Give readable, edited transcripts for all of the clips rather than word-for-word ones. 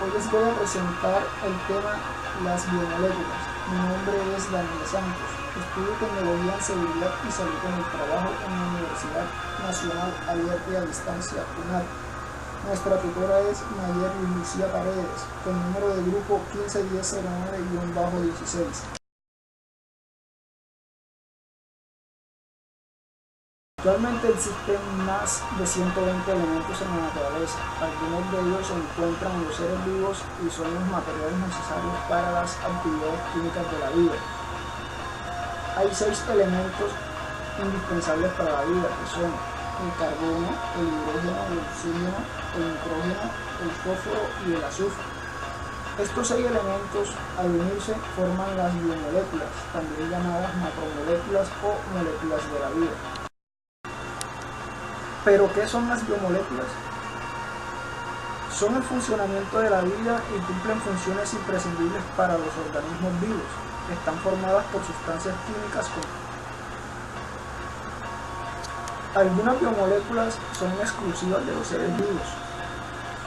Hoy les voy a presentar el tema las biomoléculas. Mi nombre es Daniel Santos. Estudio Tecnología en Seguridad y Salud en el Trabajo en la Universidad Nacional Abierta y a Distancia, UNAD. Nuestra tutora es Mayer Lucía Paredes, con número de grupo 151009-16. Actualmente existen más de 120 elementos en la naturaleza. Algunos de ellos se encuentran en los seres vivos y son los materiales necesarios para las actividades químicas de la vida. Hay 6 elementos indispensables para la vida, que son el carbono, el hidrógeno, el oxígeno, el nitrógeno, el fósforo y el azufre. Estos 6 elementos, al unirse, forman las biomoléculas, también llamadas macromoléculas o moléculas de la vida. ¿Pero qué son las biomoléculas? Son el funcionamiento de la vida y cumplen funciones imprescindibles para los organismos vivos. Están formadas por sustancias químicas. Algunas biomoléculas son exclusivas de los seres vivos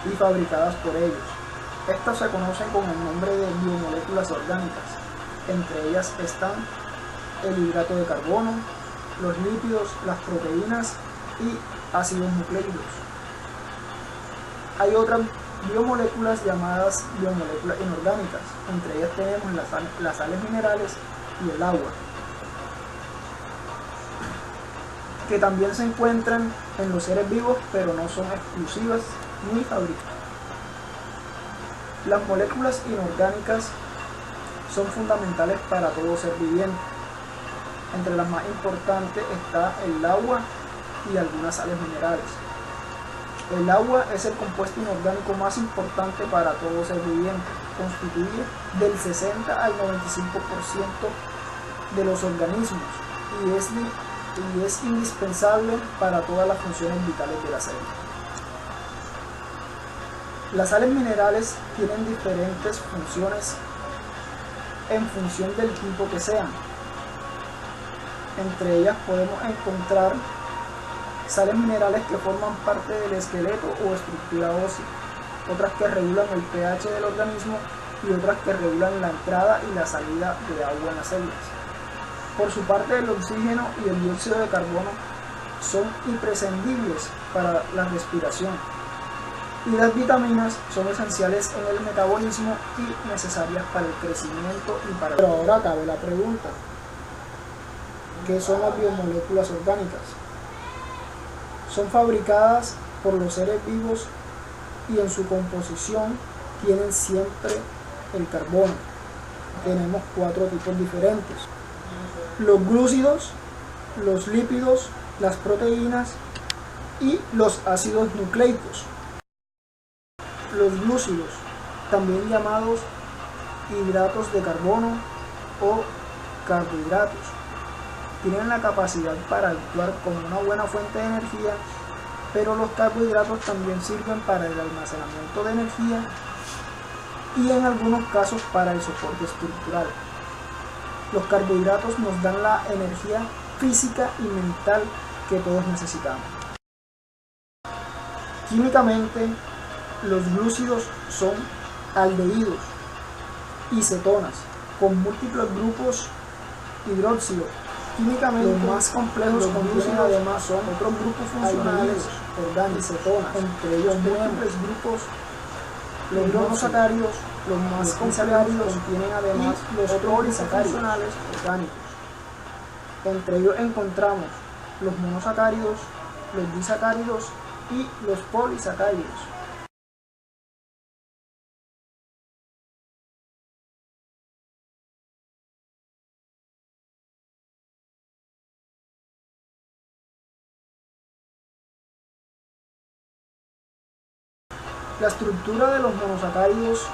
y fabricadas por ellos. Estas se conocen con el nombre de biomoléculas orgánicas. Entre ellas están el hidrato de carbono, los lípidos, las proteínas y ácidos nucleicos. Hay otras biomoléculas llamadas biomoléculas inorgánicas. Entre ellas tenemos las sales minerales y el agua, que también se encuentran en los seres vivos, pero no son exclusivas ni fabricadas. Las moléculas inorgánicas son fundamentales para todo ser viviente. Entre las más importantes está el agua y algunas sales minerales. El agua es el compuesto inorgánico más importante para todo ser viviente. Constituye del 60 al 95% de los organismos y es indispensable para todas las funciones vitales de la célula. Las sales minerales tienen diferentes funciones en función del tipo que sean. Entre ellas podemos encontrar sales minerales que forman parte del esqueleto o estructura ósea, otras que regulan el pH del organismo y otras que regulan la entrada y la salida de agua en las células. Por su parte, el oxígeno y el dióxido de carbono son imprescindibles para la respiración, y las vitaminas son esenciales en el metabolismo y necesarias para el crecimiento y para... Pero ahora cabe la pregunta: ¿qué son las biomoléculas orgánicas? Son fabricadas por los seres vivos y en su composición tienen siempre el carbono. Tenemos 4 tipos diferentes: los glúcidos, los lípidos, las proteínas y los ácidos nucleicos. Los glúcidos, también llamados hidratos de carbono o carbohidratos, tienen la capacidad para actuar como una buena fuente de energía, pero los carbohidratos también sirven para el almacenamiento de energía y en algunos casos para el soporte estructural. Los carbohidratos nos dan la energía física y mental que todos necesitamos. Químicamente, los glúcidos son aldehídos y cetonas con múltiples grupos hidroxilo. Químicamente, los más complejos contienen además son otros grupos funcionales orgánicos, cetonas, entre ellos múltiples grupos. Los monosacáridos, los más complejos, contienen además los polisacáridos funcionales orgánicos. Entre ellos encontramos los monosacáridos, los disacáridos y los polisacáridos. La estructura de los monosacáridos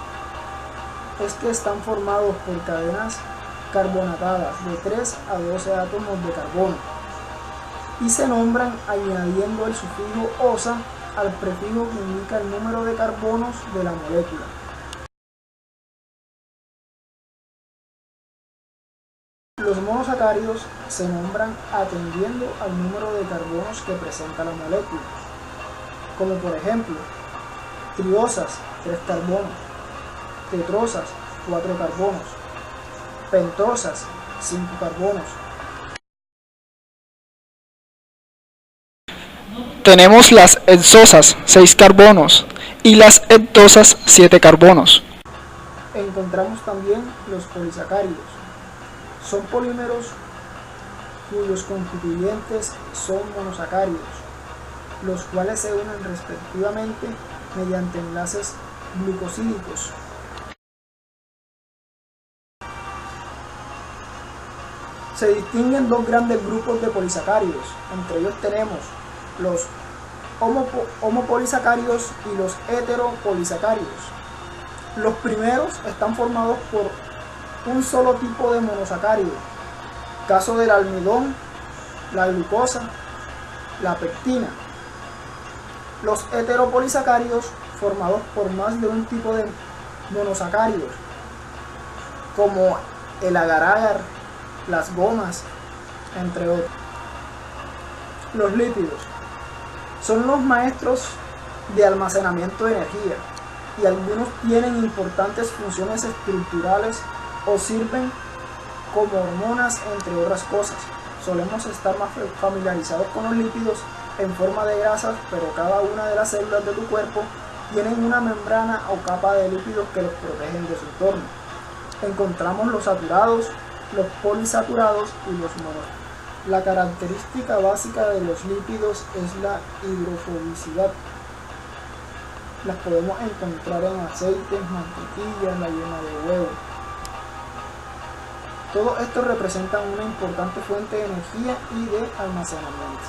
es que están formados por cadenas carbonatadas de 3 a 12 átomos de carbono y se nombran añadiendo el sufijo osa al prefijo que indica el número de carbonos de la molécula. Los monosacáridos se nombran atendiendo al número de carbonos que presenta la molécula, como por ejemplo triosas, 3 carbonos, tetrosas, 4 carbonos, pentosas, 5 carbonos. Tenemos las hexosas, 6 carbonos, y las heptosas, 7 carbonos. Encontramos también los polisacáridos. Son polímeros cuyos constituyentes son monosacáridos, los cuales se unen respectivamente mediante enlaces glucosídicos. Se distinguen dos grandes grupos de polisacáridos. Entre ellos tenemos los homopolisacáridos y los heteropolisacáridos. Los primeros están formados por un solo tipo de monosacárido, caso del almidón, la glucosa, la pectina. Los heteropolisacáridos formados por más de un tipo de monosacáridos, como el agar-agar, las gomas, entre otros. Los lípidos son los maestros de almacenamiento de energía y algunos tienen importantes funciones estructurales o sirven como hormonas, entre otras cosas. Solemos estar más familiarizados con los lípidos en forma de grasas, pero cada una de las células de tu cuerpo tienen una membrana o capa de lípidos que los protegen de su entorno. Encontramos los saturados, los polisaturados y los monosaturados. La característica básica de los lípidos es la hidrofobicidad. Las podemos encontrar en aceites, mantequillas, la yema de huevo. Todo esto representa una importante fuente de energía y de almacenamiento.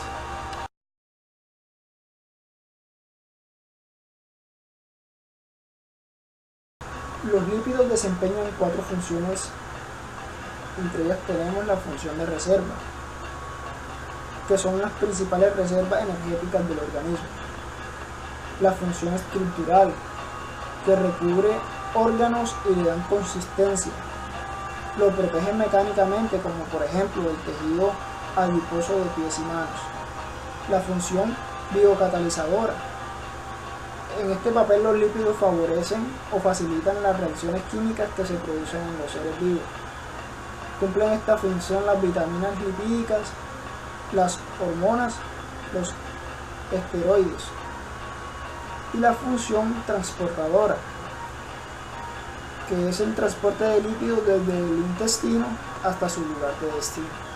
Los lípidos desempeñan 4 funciones, entre ellas tenemos la función de reserva, que son las principales reservas energéticas del organismo. La función estructural, que recubre órganos y le dan consistencia. Lo protegen mecánicamente, como por ejemplo el tejido adiposo de pies y manos. La función biocatalizadora. En este papel los lípidos favorecen o facilitan las reacciones químicas que se producen en los seres vivos. Cumplen esta función las vitaminas lipídicas, las hormonas, los esteroides. Y la función transportadora, que es el transporte de lípidos desde el intestino hasta su lugar de destino.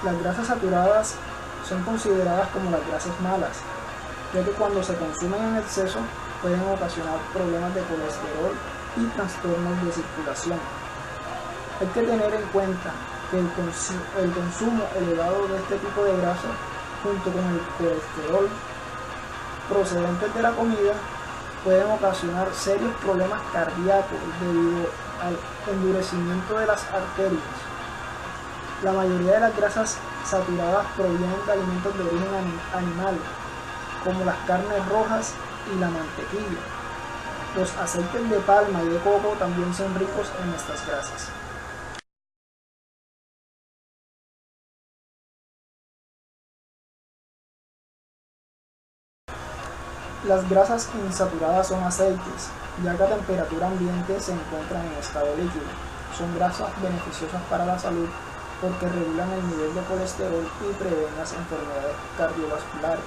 Las grasas saturadas son consideradas como las grasas malas, ya que cuando se consumen en exceso pueden ocasionar problemas de colesterol y trastornos de circulación. Hay que tener en cuenta que el consumo elevado de este tipo de grasas, junto con el colesterol procedentes de la comida, pueden ocasionar serios problemas cardíacos debido al endurecimiento de las arterias. La mayoría de las grasas saturadas provienen de alimentos de origen animal, como las carnes rojas y la mantequilla. Los aceites de palma y de coco también son ricos en estas grasas. Las grasas insaturadas son aceites, ya que a temperatura ambiente se encuentran en estado líquido. Son grasas beneficiosas para la salud porque regulan el nivel de colesterol y prevén las enfermedades cardiovasculares.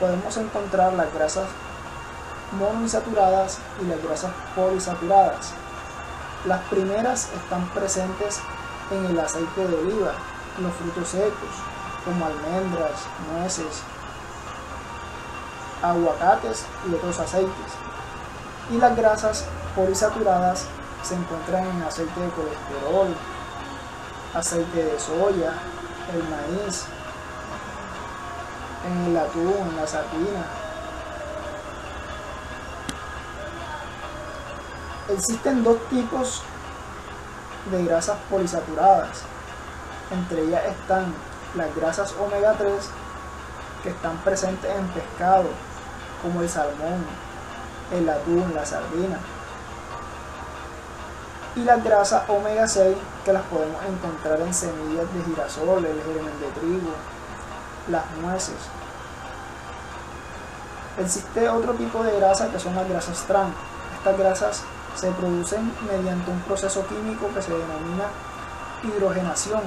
Podemos encontrar las grasas monoinsaturadas y las grasas polisaturadas. Las primeras están presentes en el aceite de oliva, los frutos secos, como almendras, nueces, aguacates y otros aceites. Y las grasas polisaturadas se encuentran en aceite de colesterol, aceite de soya, el maíz, en el atún, en la sardina. Existen dos tipos de grasas polisaturadas. Entre ellas están las grasas omega 3 que están presentes en pescado, como el salmón, el atún, la sardina. Y las grasas omega 6 que las podemos encontrar en semillas de girasol, el germen de trigo, las nueces. Existe otro tipo de grasa que son las grasas trans. Estas grasas se producen mediante un proceso químico que se denomina hidrogenación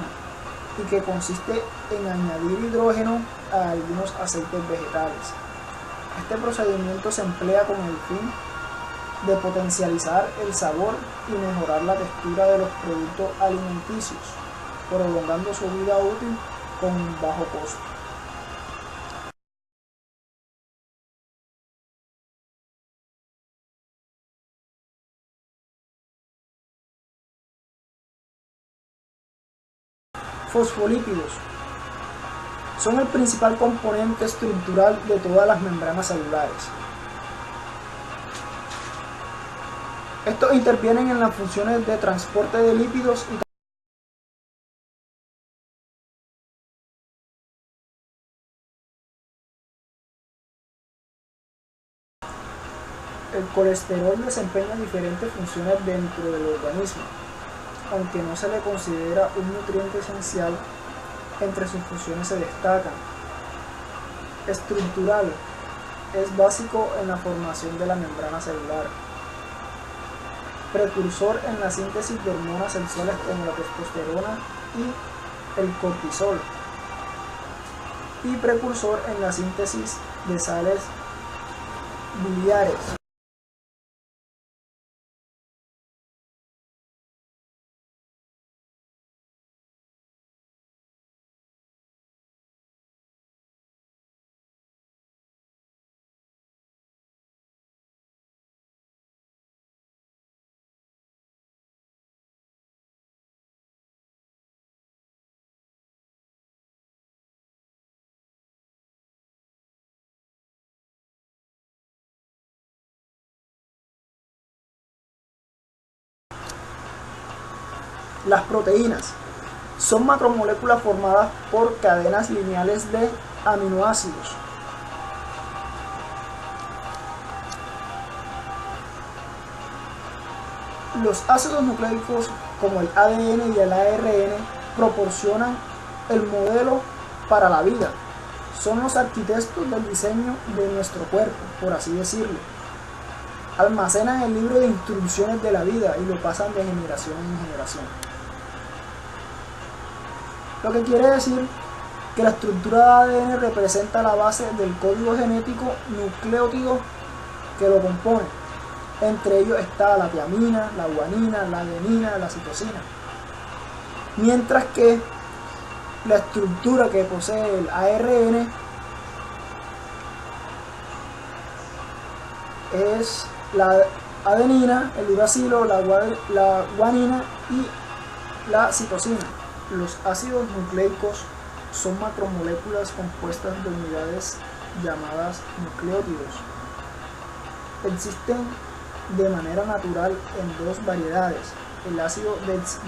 y que consiste en añadir hidrógeno a algunos aceites vegetales. Este procedimiento se emplea con el fin de potencializar el sabor y mejorar la textura de los productos alimenticios, prolongando su vida útil con un bajo costo. Fosfolípidos son el principal componente estructural de todas las membranas celulares. Estos intervienen en las funciones de transporte de lípidos y el colesterol desempeña diferentes funciones dentro del organismo, aunque no se le considera un nutriente esencial. Entre sus funciones se destacan: estructural, es básico en la formación de la membrana celular; precursor en la síntesis de hormonas sexuales como la testosterona y el cortisol; y precursor en la síntesis de sales biliares. Las proteínas son macromoléculas formadas por cadenas lineales de aminoácidos. Los ácidos nucleicos, como el ADN y el ARN, proporcionan el modelo para la vida. Son los arquitectos del diseño de nuestro cuerpo, por así decirlo. Almacenan el libro de instrucciones de la vida y lo pasan de generación en generación. Lo que quiere decir que la estructura de ADN representa la base del código genético nucleótido que lo compone. Entre ellos está la tiamina, la guanina, la adenina, la citosina. Mientras que la estructura que posee el ARN es la adenina, el uracilo, la guanina y la citosina. Los ácidos nucleicos son macromoléculas compuestas de unidades llamadas nucleótidos. Existen de manera natural en dos variedades: el ácido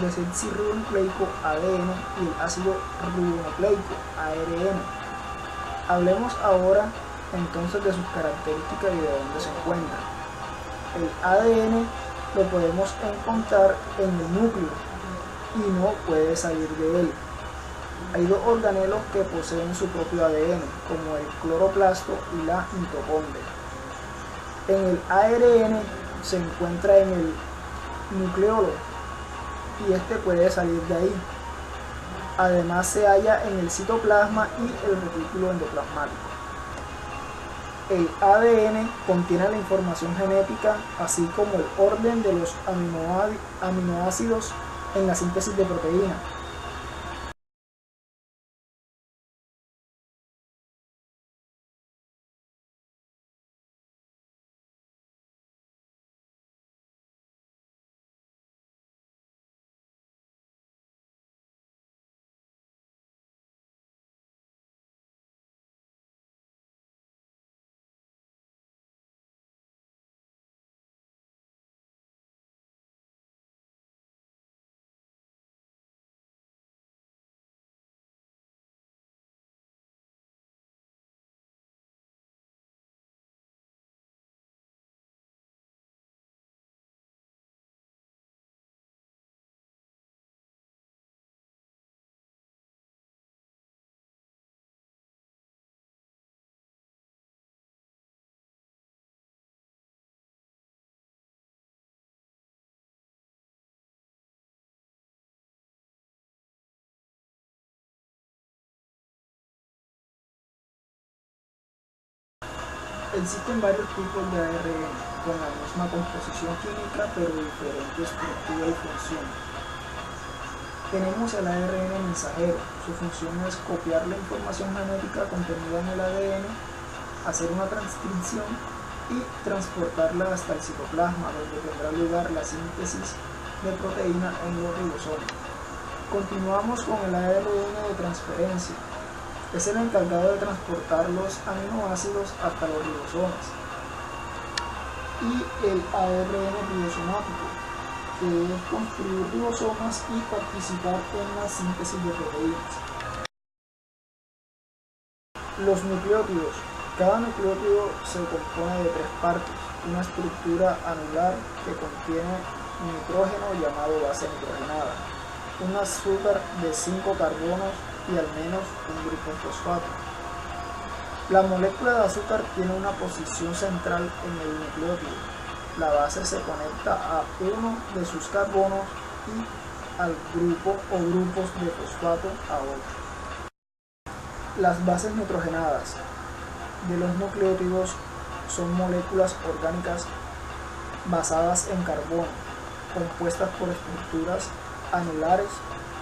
desoxirribonucleico ADN y el ácido ribonucleico ARN. Hablemos ahora entonces de sus características y de dónde se encuentran. El ADN lo podemos encontrar en el núcleo y no puede salir de él. Hay dos organelos que poseen su propio ADN, como el cloroplasto y la mitocondria. En el ARN se encuentra en el nucleolo y este puede salir de ahí. Además se halla en el citoplasma y el retículo endoplasmático. El ADN contiene la información genética, así como el orden de los aminoácidos en la síntesis de proteínas. Existen varios tipos de ARN con la misma composición química pero diferente estructura y función. Tenemos el ARN mensajero. Su función es copiar la información genética contenida en el ADN, hacer una transcripción y transportarla hasta el citoplasma, donde tendrá lugar la síntesis de proteína en los ribosomas. Continuamos con el ARN de transferencia. Es el encargado de transportar los aminoácidos hasta los ribosomas. Y el ARN ribosomático, que es construir ribosomas y participar en la síntesis de proteínas. Los nucleótidos. Cada nucleótido se compone de 3 partes, una estructura anular que contiene nitrógeno llamado base nitrogenada, un azúcar de 5 carbonos y al menos un grupo fosfato. La molécula de azúcar tiene una posición central en el nucleótido. La base se conecta a uno de sus carbonos y al grupo o grupos de fosfato a otro. Las bases nitrogenadas de los nucleótidos son moléculas orgánicas basadas en carbono, compuestas por estructuras anulares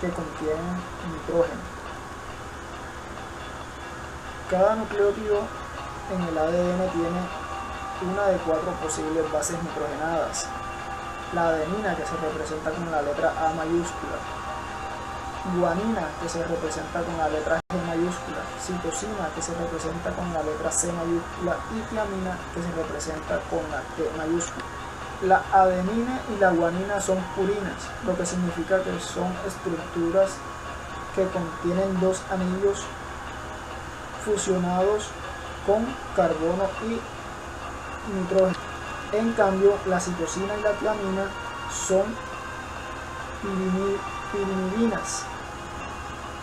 que contienen nitrógeno. Cada nucleótido en el ADN tiene una de 4 posibles bases nitrogenadas: la adenina, que se representa con la letra A mayúscula, guanina, que se representa con la letra G mayúscula, citosina, que se representa con la letra C mayúscula, y tiamina, que se representa con la T mayúscula. La adenina y la guanina son purinas, lo que significa que son estructuras que contienen 2 anillos fusionados con carbono y nitrógeno. En cambio, la citosina y la tiamina son pirimidinas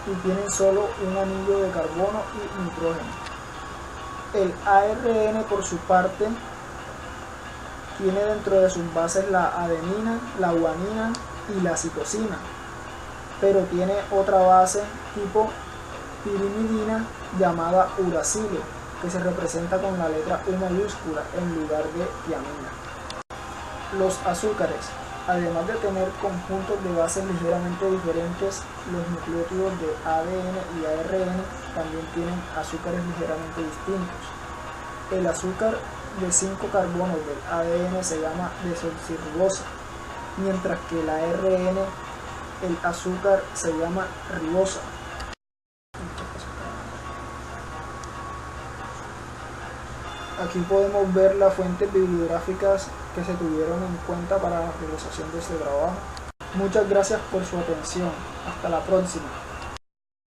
y tienen solo un anillo de carbono y nitrógeno. El ARN, por su parte, tiene dentro de sus bases la adenina, la guanina y la citosina, pero tiene otra base tipo pirimidina llamada uracilo, que se representa con la letra U mayúscula en lugar de tiamina. Los azúcares. Además de tener conjuntos de bases ligeramente diferentes, los nucleótidos de ADN y ARN también tienen azúcares ligeramente distintos. El azúcar de 5 carbonos del ADN se llama desoxirribosa, mientras que el ARN, el azúcar, se llama ribosa. Aquí podemos ver las fuentes bibliográficas que se tuvieron en cuenta para la realización de este trabajo. Muchas gracias por su atención. Hasta la próxima.